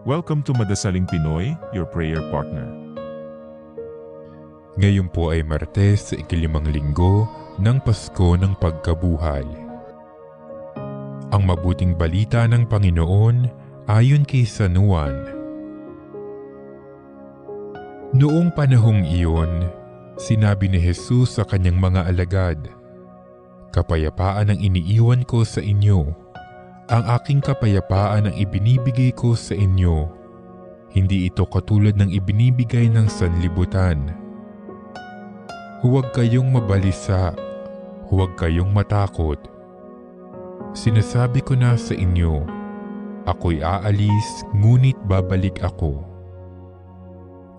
Welcome to Madasaling Pinoy, your prayer partner. Ngayon po ay Martes sa ikalimang linggo ng Pasko ng Pagkabuhay. Ang mabuting balita ng Panginoon ayon kay San Juan. Noong panahong iyon, sinabi ni Jesus sa kanyang mga alagad, "Kapayapaan ang iniiwan ko sa inyo. Ang aking kapayapaan ang ibinibigay ko sa inyo. Hindi ito katulad ng ibinibigay ng sanlibutan. Huwag kayong mabalisa, huwag kayong matakot. Sinasabi ko na sa inyo, ako'y aalis ngunit babalik ako.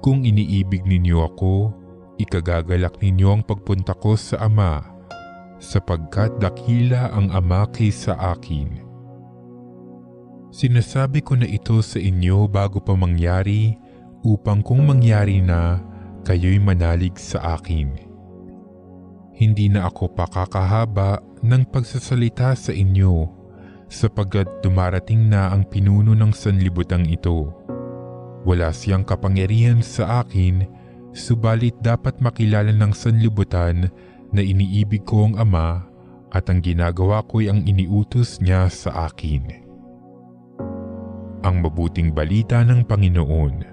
Kung iniibig ninyo ako, ikagagalak ninyo ang pagpunta ko sa Ama, sapagkat dakila ang Ama kaysa akin. Sinasabi ko na ito sa inyo bago pa mangyari, upang kung mangyari na, kayo'y manalig sa akin. Hindi na ako pakakahaba ng pagsasalita sa inyo, sapagkat dumarating na ang pinuno ng sanlibutang ito. Wala siyang kapangyarihan sa akin, subalit dapat makilala ng sanlibutan na iniibig ko ang Ama at ang ginagawa ko'y ang iniutos niya sa akin." Ang mabuting balita ng Panginoon.